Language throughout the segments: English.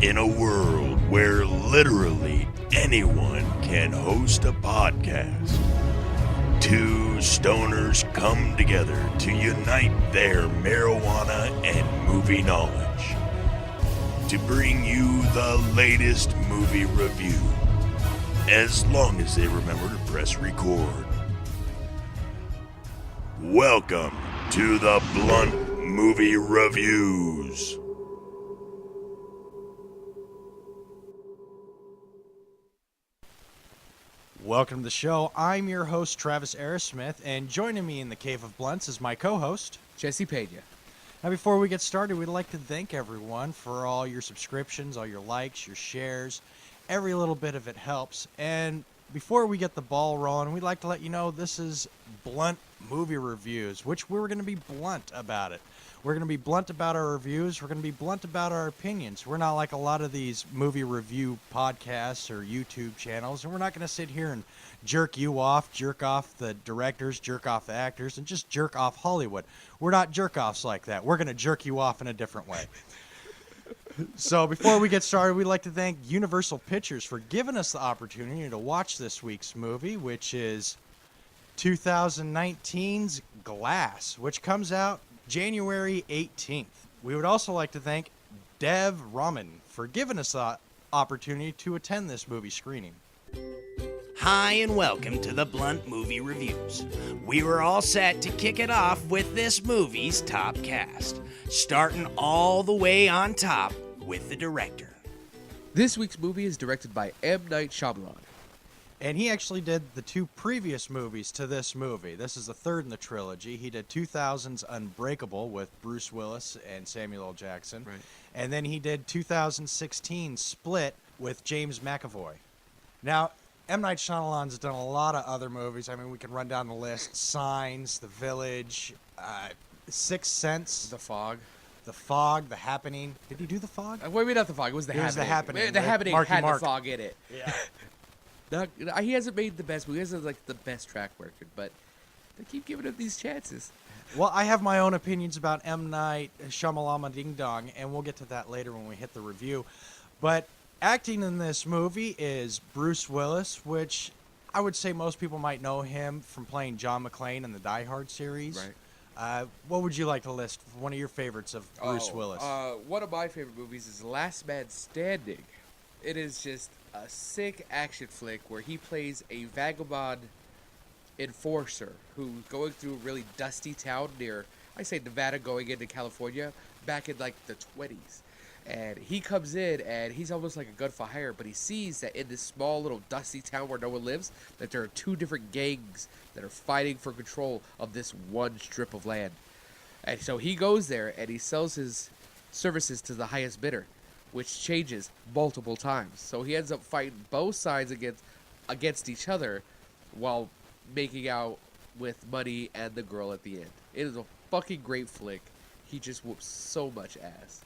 In a world where literally anyone can host a podcast, two stoners come together to unite their marijuana and movie knowledge to bring you the latest movie review, as long as they remember to press record. Welcome to the Blunt Movie Reviews. Welcome to the show. I'm your host, Travis Aerosmith, and joining me in the Cave of Blunts is my co-host, Jesse Pena. Now, before we get started, we'd like to thank everyone for all your subscriptions, all your likes, your shares. Every little bit of it helps. And before we get the ball rolling, we'd like to let you know this is Blunt Movie Reviews, which we're going to be blunt about it. We're going to be blunt about our reviews. We're going to be blunt about our opinions. We're not like a lot of these movie review podcasts or YouTube channels, and we're not going to sit here and jerk you off, jerk off the directors, jerk off the actors, and just jerk off Hollywood. We're not jerk-offs like that. We're going to jerk you off in a different way. So before we get started, we'd like to thank Universal Pictures for giving us the opportunity to watch this week's movie, which is 2019's Glass, which comes out January 18th. We would also like to thank Dev Raman for giving us the opportunity to attend this movie screening. Hi and welcome to the Blunt Movie Reviews. We were all set to kick it off with this movie's top cast, starting all the way on top with the director. This week's movie is directed by M. Night Shyamalan. And he actually did the two previous movies to this movie. This is the third in the trilogy. He did 2000's Unbreakable with Bruce Willis and Samuel L. Jackson. Right. And then he did 2016 Split with James McAvoy. Now, M. Night Shyamalan's done a lot of other movies. I mean, we can run down the list. Signs, The Village, Sixth Sense. The Fog. The Fog, The Happening. Did he do The Fog? Maybe not The Fog. It was The Happening. It was The Happening. The Happening Marky had Mark. The Fog in it. Yeah. He hasn't made the best movie. He hasn't like the best track record, but they keep giving him these chances. Well, I have my own opinions about M. Night Shyamalan Ding Dong, and we'll get to that later when we hit the review. But acting in this movie is Bruce Willis, which I would say most people might know him from playing John McClane in the Die Hard series. Right. What would you like to list? One of your favorites of Bruce Willis? One of my favorite movies is Last Man Standing. It is just a sick action flick where he plays a vagabond enforcer who's going through a really dusty town near, I say Nevada going into California, back in like the 20s. And he comes in and he's almost like a gun for hire, but he sees that in this small little dusty town where no one lives, that there are two different gangs that are fighting for control of this one strip of land. And so he goes there and he sells his services to the highest bidder, which changes multiple times. So he ends up fighting both sides against each other while making out with money and the girl at the end. It is a fucking great flick. He just whoops so much ass.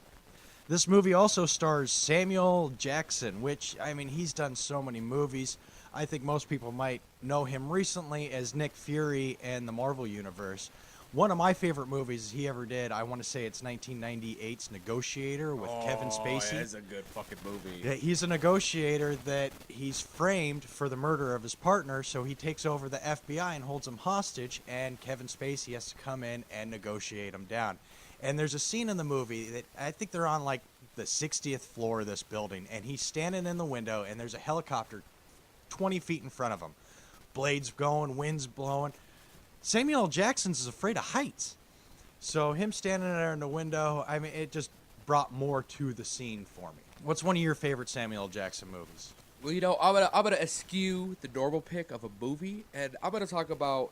This movie also stars Samuel Jackson, which, I mean, he's done so many movies. I think most people might know him recently as Nick Fury in the Marvel Universe. One of my favorite movies he ever did, I want to say it's 1998's Negotiator with Kevin Spacey. That is a good fucking movie. Yeah, he's a negotiator that he's framed for the murder of his partner, so he takes over the FBI and holds him hostage, and Kevin Spacey has to come in and negotiate him down. And there's a scene in the movie that I think they're on like the 60th floor of this building, and he's standing in the window, and there's a helicopter 20 feet in front of him. Blades going, winds blowing. Samuel L. Jackson's is afraid of heights. So him standing there in the window, I mean, it just brought more to the scene for me. What's one of your favorite Samuel L. Jackson movies? Well, you know, I'm gonna eschew the normal pick of a movie, and I'm gonna talk about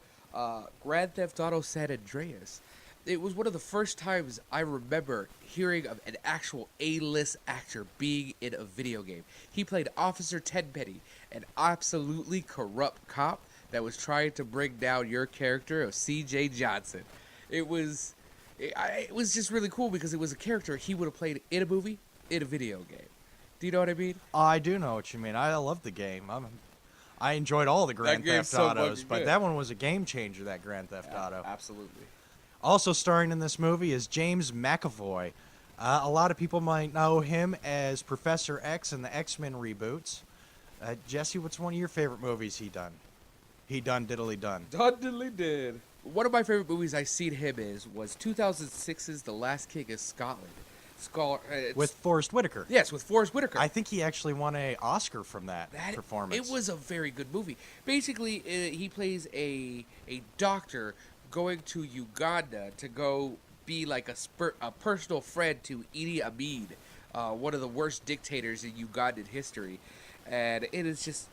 Grand Theft Auto San Andreas. It was one of the first times I remember hearing of an actual A-list actor being in a video game. He played Officer Tenpenny, an absolutely corrupt cop that was trying to bring down your character of C.J. Johnson. It was just really cool because it was a character he would have played in a movie, in a video game. Do you know what I mean? I do know what you mean. I love the game. I enjoyed all the Grand Theft Autos, but that one was a game changer, that Grand Theft Auto. Absolutely. Also starring in this movie is James McAvoy. A lot of people might know him as Professor X in the X-Men reboots. Jesse, what's one of your favorite movies he done? He done diddly done. Diddly did. One of my favorite movies I seen him was 2006's The Last King of Scotland. With Forrest Whitaker. Yes, with Forrest Whitaker. I think he actually won an Oscar from that performance. It was a very good movie. Basically, he plays a doctor going to Uganda to go be like a personal friend to Idi Amin, one of the worst dictators in Ugandan history. And it is just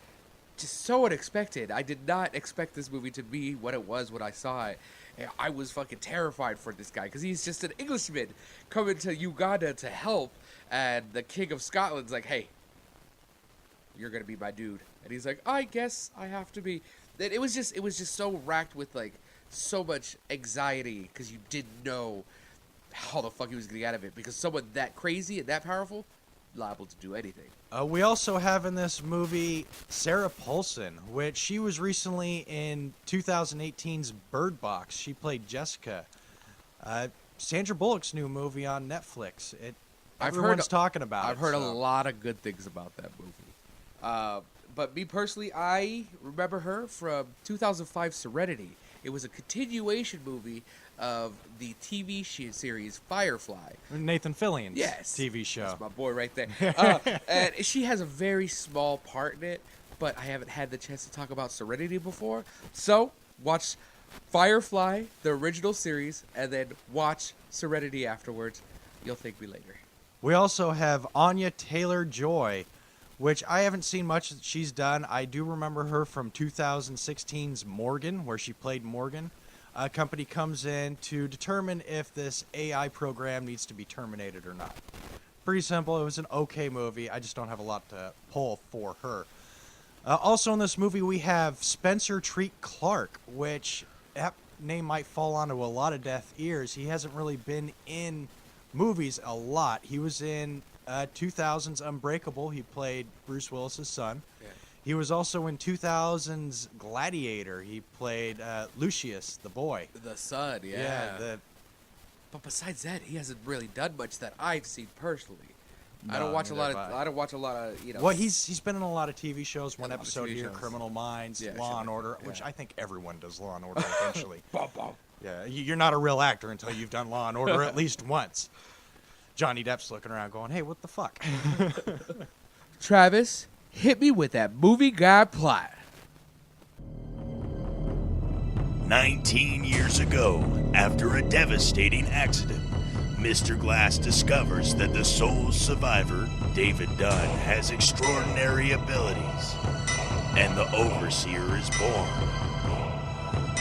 so unexpected. I did not expect this movie to be what it was when I saw it. And I was fucking terrified for this guy because he's just an Englishman coming to Uganda to help, and the King of Scotland's like, "Hey, you're gonna be my dude," and he's like, "I guess I have to be." It was just so racked with like so much anxiety because you didn't know how the fuck he was gonna get out of it, because someone that crazy and that powerful liable to do anything. We also have in this movie Sarah Paulson, which she was recently in 2018's Bird Box. She played Jessica. Sandra Bullock's new movie on Netflix. Everyone's talking about it. I've heard a lot of good things about that movie. But me personally, I remember her from 2005 Serenity. It was a continuation movie of the TV series Firefly. Nathan Fillion's yes. TV show. That's my boy right there. And she has a very small part in it, but I haven't had the chance to talk about Serenity before. So, watch Firefly, the original series, and then watch Serenity afterwards. You'll thank me later. We also have Anya Taylor-Joy, which I haven't seen much that she's done. I do remember her from 2016's Morgan, where she played Morgan. A company comes in to determine if this AI program needs to be terminated or not. Pretty simple. It was an okay movie. I just don't have a lot to pull for her. Also in this movie, we have Spencer Treat Clark, which that name might fall onto a lot of deaf ears. He hasn't really been in movies a lot. He was in 2000's Unbreakable. He played Bruce Willis' son. Yeah. He was also in 2000's Gladiator. He played Lucius, the boy. The son, yeah. But besides that, he hasn't really done much that I've seen personally. No, I don't watch a lot of, you know. Well, he's been in a lot of TV shows. One episode here, Criminal Minds, Law and Order, which I think everyone does Law and Order eventually. Yeah, you're not a real actor until you've done Law and Order at least once. Johnny Depp's looking around going, "Hey, what the fuck?" Travis, hit me with that movie guide plot. 19 years ago, after a devastating accident, Mr. Glass discovers that the sole survivor, David Dunn, has extraordinary abilities, and the Overseer is born.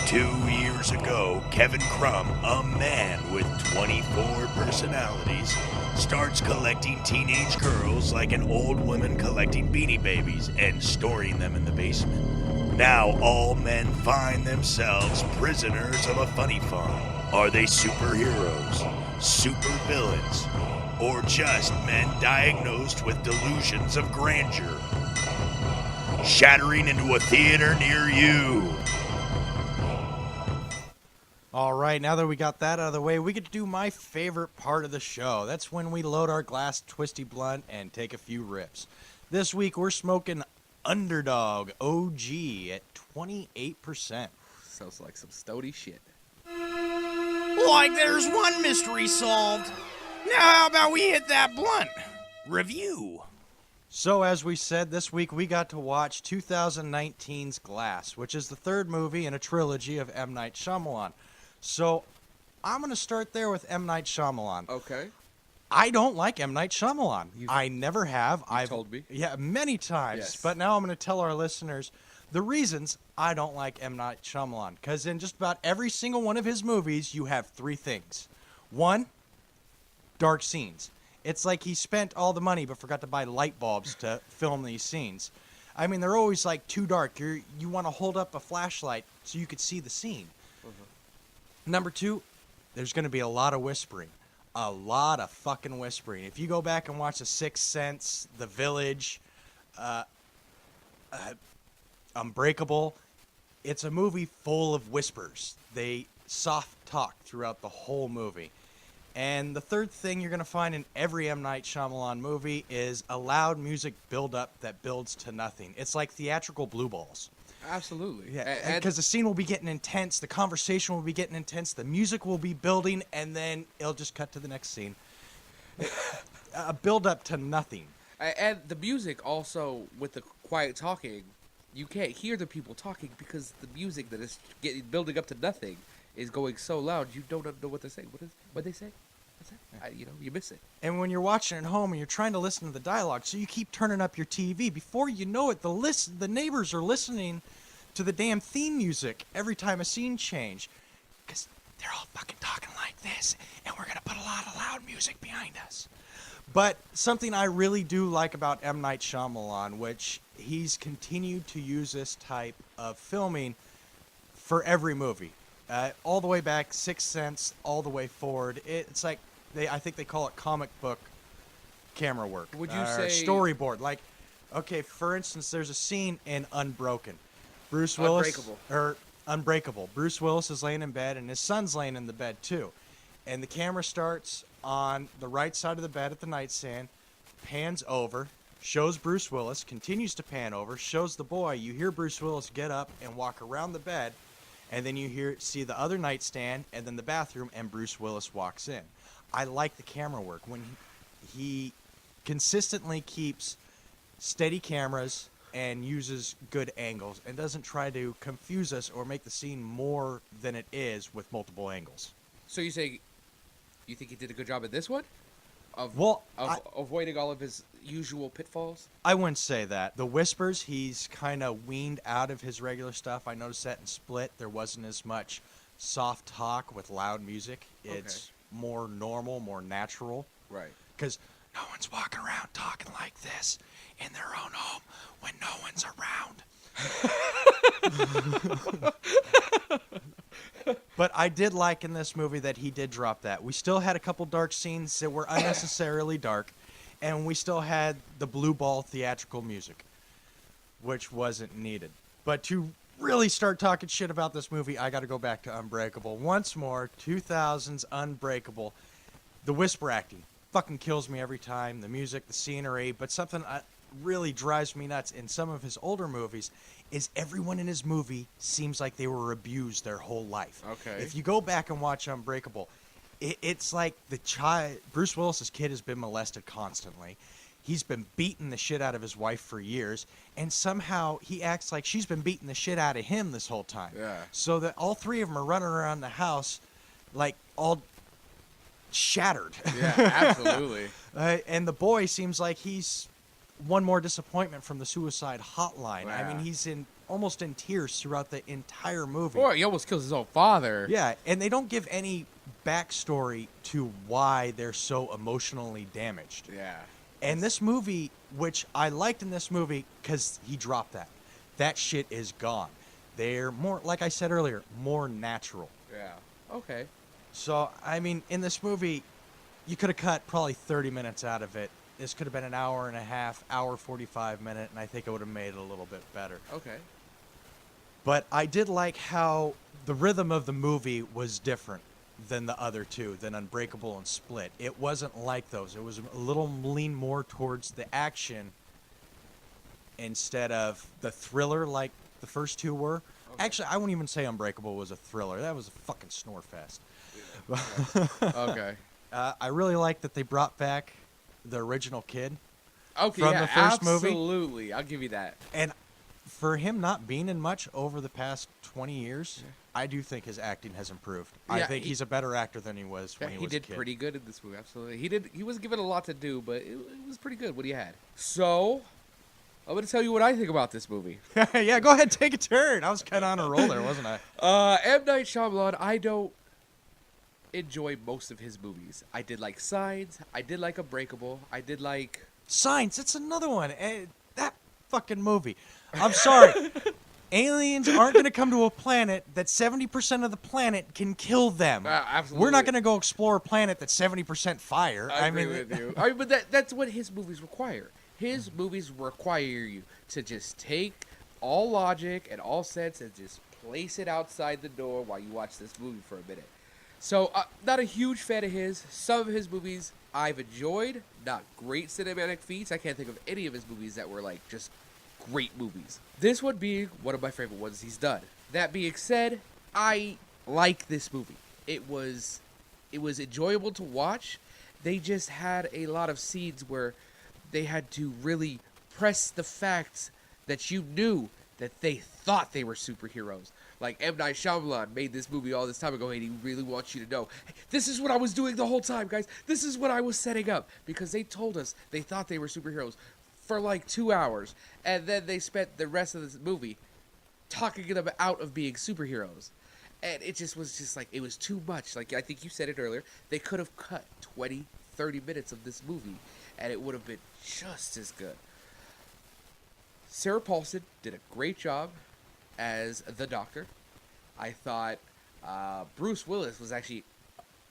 2 years ago, Kevin Crumb, a man with 24 personalities, starts collecting teenage girls like an old woman collecting Beanie Babies and storing them in the basement. Now all men find themselves prisoners of a funny farm. Are they superheroes, supervillains, or just men diagnosed with delusions of grandeur? Shattering into a theater near you. All right, now that we got that out of the way, we get to do my favorite part of the show. That's when we load our Glass Twisty Blunt and take a few rips. This week, we're smoking Underdog OG at 28%. Sounds like some stody shit. Like there's one mystery solved. Now how about we hit that blunt? Review. So as we said, this week we got to watch 2019's Glass, which is the third movie in a trilogy of M. Night Shyamalan. So I'm going to start there with M. Night Shyamalan. Okay. I don't like M. Night Shyamalan. I never have. You've told me. Yeah, many times. Yes. But now I'm going to tell our listeners the reasons I don't like M. Night Shyamalan. Because in just about every single one of his movies, you have three things. One, dark scenes. It's like he spent all the money but forgot to buy light bulbs to film these scenes. I mean, they're always like too dark. You want to hold up a flashlight so you could see the scene. Number two, there's going to be a lot of whispering. A lot of fucking whispering. If you go back and watch The Sixth Sense, The Village, Unbreakable, it's a movie full of whispers. They soft talk throughout the whole movie. And the third thing you're going to find in every M. Night Shyamalan movie is a loud music build-up that builds to nothing. It's like theatrical blue balls. Absolutely. Yeah, because the scene will be getting intense, the conversation will be getting intense, the music will be building, and then it'll just cut to the next scene. A build-up to nothing. And the music also, with the quiet talking, you can't hear the people talking because the music that is building up to nothing is going so loud you don't know what they're saying. What they say? What's that? You miss it. And when you're watching at home and you're trying to listen to the dialogue, so you keep turning up your TV. Before you know it, the neighbors are listening to the damn theme music every time a scene change. Because they're all fucking talking like this, and we're going to put a lot of loud music behind us. But something I really do like about M. Night Shyamalan, which he's continued to use this type of filming for every movie. All the way back, Sixth Sense, all the way forward. It's like, I think they call it comic book camera work. Would you say... storyboard. Like, okay, for instance, there's a scene in Unbroken. Bruce Willis... Unbreakable. Bruce Willis is laying in bed, and his son's laying in the bed, too. And the camera starts on the right side of the bed at the nightstand, pans over, shows Bruce Willis, continues to pan over, shows the boy. You hear Bruce Willis get up and walk around the bed, and then you see the other nightstand and then the bathroom, and Bruce Willis walks in. I like the camera work when he consistently keeps steady cameras and uses good angles and doesn't try to confuse us or make the scene more than it is with multiple angles. So you think he did a good job at this one? Of avoiding all of his usual pitfalls? I wouldn't say that. The whispers, he's kind of weaned out of his regular stuff. I noticed that in Split. There wasn't as much soft talk with loud music. It's more normal, more natural. Right. Because no one's walking around talking like this in their own home when no one's around. But I did like in this movie that he did drop that. We still had a couple dark scenes that were unnecessarily dark, and we still had the blue ball theatrical music, which wasn't needed. But to really start talking shit about this movie, I got to go back to Unbreakable. Once more, 2000's Unbreakable. The whisper acting fucking kills me every time. The music, the scenery, but something really drives me nuts in some of his older movies is everyone in his movie seems like they were abused their whole life. Okay. If you go back and watch Unbreakable, it's like Bruce Willis's kid has been molested constantly. He's been beating the shit out of his wife for years, and somehow he acts like she's been beating the shit out of him this whole time. Yeah. So that all three of them are running around the house like all shattered. Yeah, absolutely. And the boy seems like he's one more disappointment from the suicide hotline. Wow. I mean, he's almost in tears throughout the entire movie. Boy, he almost kills his own father. Yeah, and they don't give any backstory to why they're so emotionally damaged. Yeah. And this movie, which I liked in this movie, because he dropped that. That shit is gone. They're more, like I said earlier, more natural. Yeah. Okay. So, I mean, in this movie, you could have cut probably 30 minutes out of it. This could have been an hour and a half, hour 45 minute, and I think it would have made it a little bit better. Okay. But I did like how the rhythm of the movie was different than the other two, than Unbreakable and Split. It wasn't like those. It was a little lean more towards the action instead of the thriller like the first two were. Okay. Actually, I wouldn't even say Unbreakable was a thriller. That was a fucking snore fest. Yeah. Okay. I really like that they brought back the original kid. Okay, from the first movie. Absolutely. I'll give you that. And for him not being in much over the past 20 years, I do think his acting has improved. Yeah, I think he's a better actor than he was when he was a kid. He did pretty good in this movie, absolutely. He was given a lot to do, but it was pretty good what he had. So, I'm going to tell you what I think about this movie. Yeah, go ahead, take a turn. I was kind of on a roll there, wasn't I? M. Night Shyamalan, I don't enjoy most of his movies. I did like Signs. I did like Unbreakable. I did like... Signs, it's another one. That fucking movie. I'm sorry. Aliens aren't going to come to a planet that 70% of the planet can kill them. Absolutely. We're not going to go explore a planet that's 70% fire. I agree with you. I mean, but that's what his movies require. His movies require you to just take all logic and all sense and just place it outside the door while you watch this movie for a minute. So, not a huge fan of his. Some of his movies I've enjoyed. Not great cinematic feats. I can't think of any of his movies that were, like, just great movies. This one being one of my favorite ones he's done. That being said, I like this movie. It was enjoyable to watch. They just had a lot of scenes where they had to really press the facts that you knew that they thought they were superheroes. Like M. Night Shyamalan made this movie all this time ago, and he really wants you to know, hey, this is what I was doing the whole time, guys. This is what I was setting up. Because they told us they thought they were superheroes for like 2 hours, and then they spent the rest of this movie talking them out of being superheroes. And it just was just like, it was too much. Like, I think you said it earlier, they could have cut 20, 30 minutes of this movie, and it would have been just as good. Sarah Paulson did a great job as the Doctor. I thought Bruce Willis was actually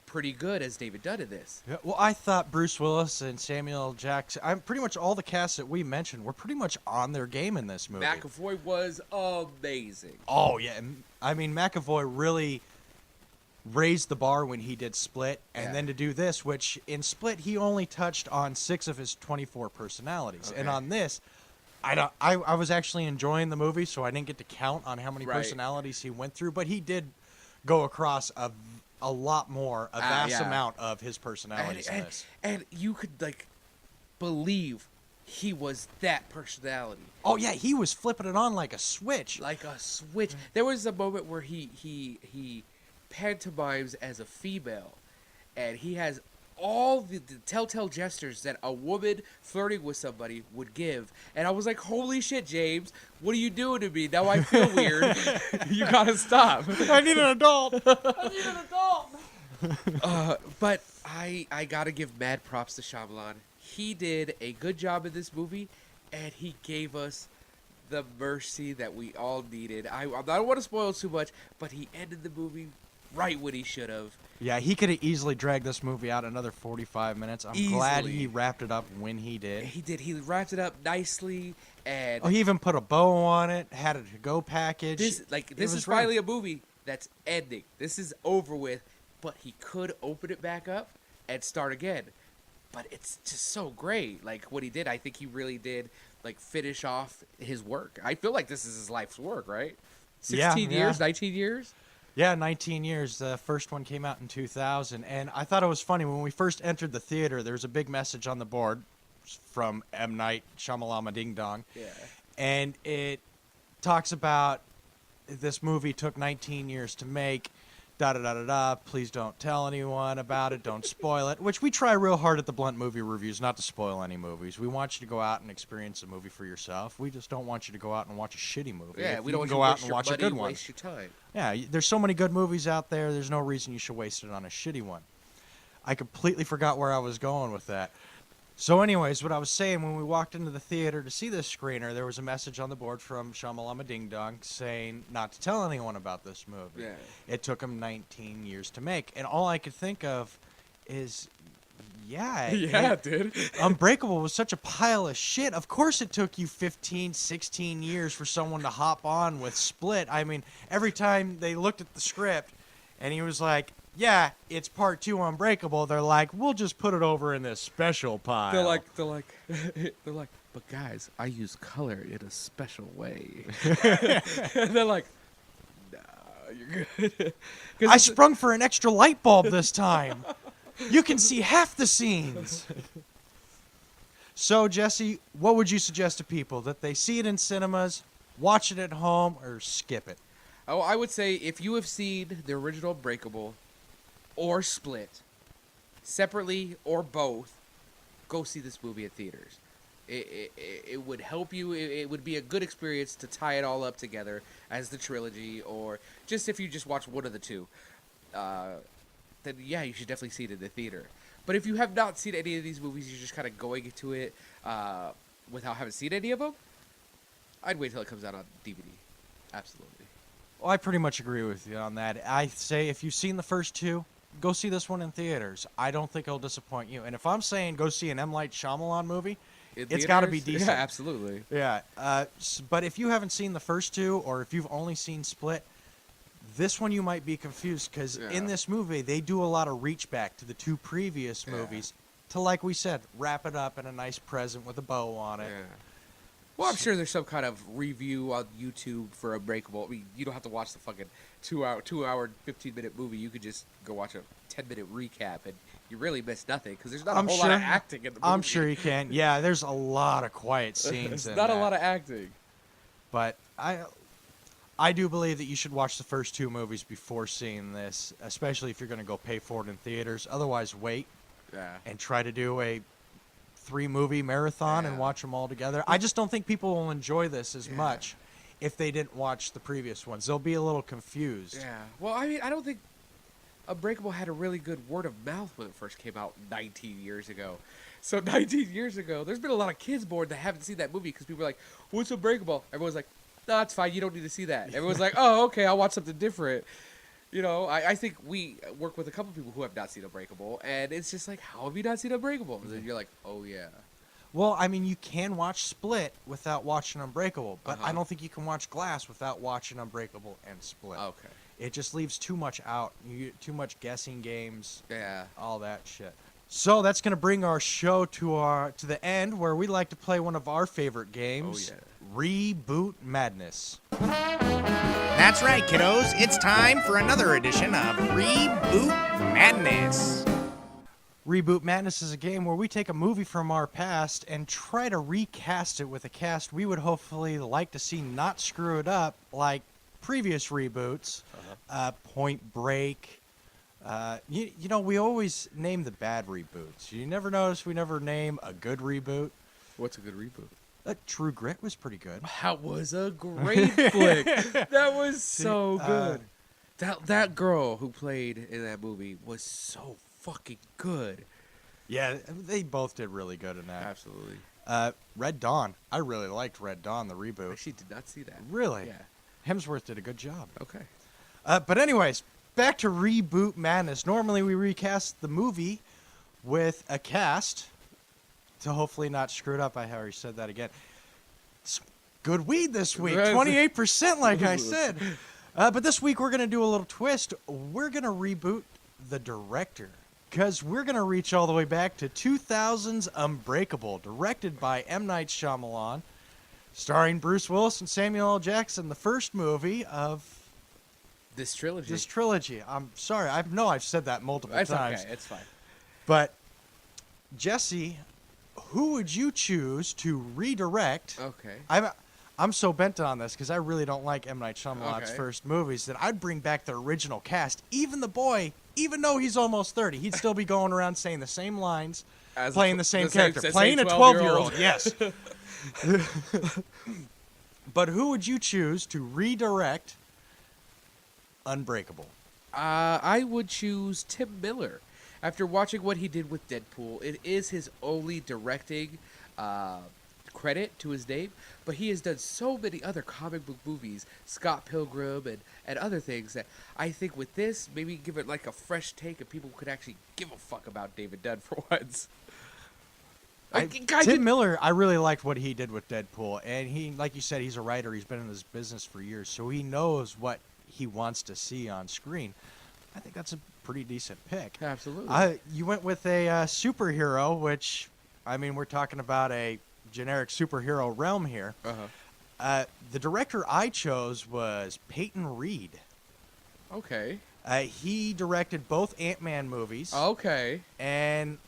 pretty good as David Dunn in this. Yeah, well, I thought Bruce Willis and Samuel Jackson, pretty much all the cast that we mentioned were pretty much on their game in this movie. McAvoy was amazing. Oh, yeah. I mean, McAvoy really raised the bar when he did Split, and then to do this, which in Split, he only touched on 6 of his 24 personalities. Okay. And on this, I was actually enjoying the movie, so I didn't get to count on how many personalities he went through, but he did go across a lot more, a vast amount of his personalities in this. And you could, like, believe he was that personality. Oh, yeah, he was flipping it on like a switch. Like a switch. There was a moment where he pantomimes as a female, and he has all the telltale gestures that a woman flirting with somebody would give. And I was like, holy shit, James, what are you doing to me? Now I feel weird. You gotta stop. I need an adult. I need an adult. But I gotta give mad props to Shyamalan. He did a good job in this movie, and he gave us the mercy that we all needed. I don't want to spoil too much, but he ended the movie right when he should have. Yeah, he could have easily dragged this movie out another 45 minutes. I'm glad he wrapped it up when he did. He did. He wrapped it up nicely, and he even put a bow on it, had a to-go package. This is finally a movie that's ending. This is over with, but he could open it back up and start again. But it's just so great. Like, what he did, I think he really did, like, finish off his work. I feel like this is his life's work, right? 16 years, 19 years? Yeah, 19 years. The first one came out in 2000. And I thought it was funny. When we first entered the theater, there was a big message on the board from M. Night Shyamalan Ding Dong. Yeah. And it talks about this movie took 19 years to make. Da-da-da-da-da. Please don't tell anyone about it. Don't spoil it. Which we try real hard at the Blunt Movie Reviews not to spoil any movies. We want you to go out and experience a movie for yourself. We just don't want you to go out and watch a shitty movie. Yeah, we don't want you to go out and watch a good one. Waste your time. Yeah, there's so many good movies out there. There's no reason you should waste it on a shitty one. I completely forgot where I was going with that. So anyways, what I was saying, when we walked into the theater to see this screener, there was a message on the board from Shyamalan Ding Dong saying not to tell anyone about this movie. Yeah. It took him 19 years to make. And all I could think of is, dude. Unbreakable was such a pile of shit. Of course it took you 15, 16 years for someone to hop on with Split. I mean, every time they looked at the script and he was like, yeah, it's part 2 Unbreakable, they're like, we'll just put it over in this special pile. They're like, but guys, I use color in a special way. And they're like, nah, you're good. I sprung for an extra light bulb this time. You can see half the scenes. So, Jesse, what would you suggest to people? That they see it in cinemas, watch it at home, or skip it? Oh, I would say if you have seen the original Unbreakable or Split, separately or both, go see this movie at theaters. It would help you. It would be a good experience to tie it all up together as the trilogy, or just if you just watch one of the two. Then yeah, you should definitely see it in the theater. But if you have not seen any of these movies, you're just kind of going into it without having seen any of them, I'd wait till it comes out on DVD. Absolutely. Well, I pretty much agree with you on that. I say if you've seen the first 2, go see this one in theaters. I don't think it'll disappoint you. And if I'm saying go see an M. Night Shyamalan movie, it's got to be decent. Yeah, absolutely. Yeah. But if you haven't seen the first 2, or if you've only seen Split, This one you might be confused because in this movie they do a lot of reach back to the two previous movies to, like we said, wrap it up in a nice present with a bow on it. Yeah. Well, I'm sure there's some kind of review on YouTube for Unbreakable. I mean, you don't have to watch the fucking 2 hour, 15-minute movie. You could just go watch a 10-minute recap, and you really miss nothing because there's not a whole lot of acting in the movie. I'm sure you can. Yeah, there's a lot of quiet scenes. There's not a lot of acting. But I do believe that you should watch the first two movies before seeing this, especially if you're going to go pay for it in theaters. Otherwise, wait and try to do a 3-movie marathon and watch them all together. I just don't think people will enjoy this as much if they didn't watch the previous ones. They'll be a little confused. Yeah. Well, I mean, I don't think Unbreakable had a really good word of mouth when it first came out 19 years ago. So 19 years ago, there's been a lot of kids born that haven't seen that movie because people are like, what's Unbreakable? Everyone's like, no, it's fine. You don't need to see that. Everyone's like, oh, okay, I'll watch something different. You know, I think we work with a couple people who have not seen Unbreakable, and it's just like, how have you not seen Unbreakable? And then you're like, oh, yeah. Well, I mean, you can watch Split without watching Unbreakable, but I don't think you can watch Glass without watching Unbreakable and Split. Okay. It just leaves too much out. Too much guessing games. Yeah. All that shit. So that's going to bring our show to the end, where we like to play one of our favorite games. Oh, yeah. Reboot Madness. That's right, kiddos. It's time for another edition of Reboot Madness. Reboot Madness is a game where we take a movie from our past and try to recast it with a cast we would hopefully like to see not screw it up like previous reboots. Point Break. You know, we always name the bad reboots. You never notice we never name a good reboot? What's a good reboot? True Grit was pretty good. That was a great flick. That was so good. That girl who played in that movie was so fucking good. Yeah, they both did really good in that. Absolutely. Red Dawn. I really liked Red Dawn, the reboot. I actually did not see that. Really? Yeah. Hemsworth did a good job. Okay. But anyways, back to Reboot Madness. Normally we recast the movie with a cast to hopefully not screw it up. I already said that again. It's good weed this week. 28%, like I said. But this week we're going to do a little twist. We're going to reboot the director, because we're going to reach all the way back to 2000's Unbreakable, directed by M. Night Shyamalan, starring Bruce Willis and Samuel L. Jackson, the first movie of this trilogy. I'm sorry. I know I've said that multiple times. That's okay. It's fine. But, Jesse, who would you choose to redirect? Okay. I'm so bent on this because I really don't like M. Night Shyamalan's first movies that I'd bring back the original cast. Even the boy, even though he's almost 30, he'd still be going around saying the same lines, playing the same character, playing a 12-year-old. Yes. But who would you choose to redirect Unbreakable? I would choose Tim Miller. After watching what he did with Deadpool, it is his only directing credit to his name, but he has done so many other comic book movies, Scott Pilgrim and other things, that I think with this, maybe give it like a fresh take and people could actually give a fuck about David Dunn for once. Tim Miller, I really liked what he did with Deadpool, and he, like you said, he's a writer. He's been in this business for years, so he knows what he wants to see on screen. I think that's a pretty decent pick. Absolutely. You went with a superhero, which, I mean, we're talking about a generic superhero realm here. The director I chose was Peyton Reed. Okay. He directed both Ant-Man movies. Okay. And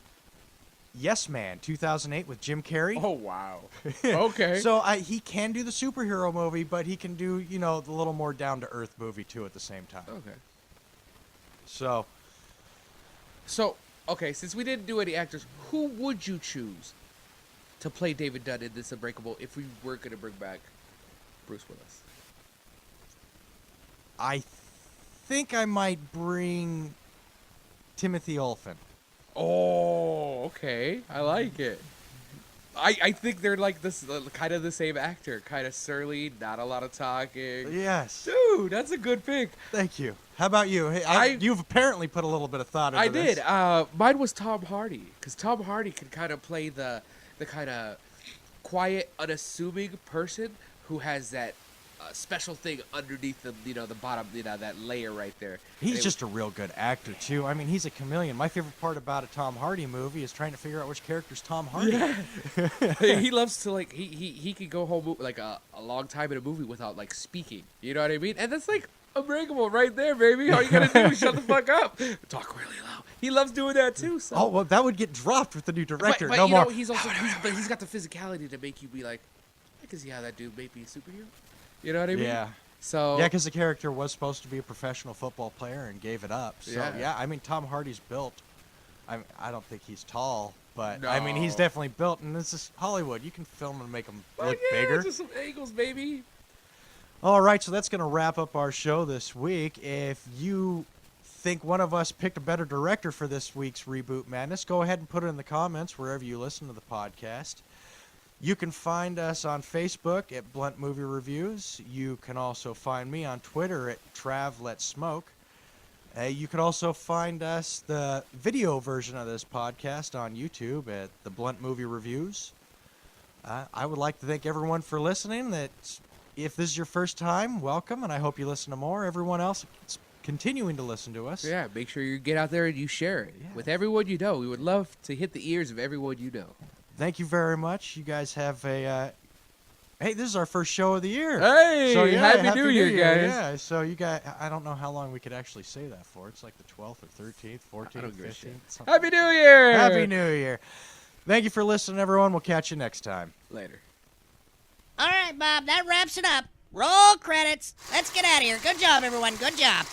Yes Man, 2008 with Jim Carrey. Oh, wow. Okay. So he can do the superhero movie, but he can do, you know, the little more down-to-earth movie, too, at the same time. Okay. So, okay, since we didn't do any actors, who would you choose to play David Dunn in this Unbreakable if we were going to bring back Bruce Willis? I think I might bring Timothy Olyphant. Oh, okay. I like it. I think they're like this kind of the same actor, kind of surly, not a lot of talking. Yes. Dude, that's a good pick. Thank you. How about you? Hey, you've apparently put a little bit of thought into this. I did. Mine was Tom Hardy, because Tom Hardy can kind of play the kind of quiet, unassuming person who has that special thing underneath the the bottom, that layer right there. He's just a real good actor too. I mean, he's a chameleon. My favorite part about a Tom Hardy movie is trying to figure out which character's Tom Hardy. Yeah. He loves to he could go home like a long time in a movie without like speaking. You know what I mean? And that's like Unbreakable right there, baby. All you gotta do is shut the fuck up. Talk really loud. He loves doing that too. So. Oh well, that would get dropped with the new director. But no more. He's got the physicality to make you be like, I can see how that dude may be a superhero. You know what I mean? Yeah. So yeah, because the character was supposed to be a professional football player and gave it up. So yeah, I mean Tom Hardy's built. I don't think he's tall, but I mean he's definitely built. And this is Hollywood. You can film and make him look bigger. Just some angles, baby. All right, so that's going to wrap up our show this week. If you think one of us picked a better director for this week's Reboot Madness, go ahead and put it in the comments wherever you listen to the podcast. You can find us on Facebook at Blunt Movie Reviews. You can also find me on Twitter at TravLetSmoke. You can also find us, the video version of this podcast, on YouTube at the Blunt Movie Reviews. I would like to thank everyone for listening. If this is your first time, welcome, and I hope you listen to more. Everyone else is continuing to listen to us. Yeah, make sure you get out there and you share it with everyone you know. We would love to hit the ears of everyone you know. Thank you very much. You guys have a... hey, this is our first show of the year. Hey, so, Happy New Year, guys. Yeah, so you got... I don't know how long we could actually say that for. It's like the 12th or 13th, 14th, 15th. Happy New Year! Happy New Year. Thank you for listening, everyone. We'll catch you next time. Later. All right, Bob, that wraps it up. Roll credits. Let's get out of here. Good job, everyone. Good job.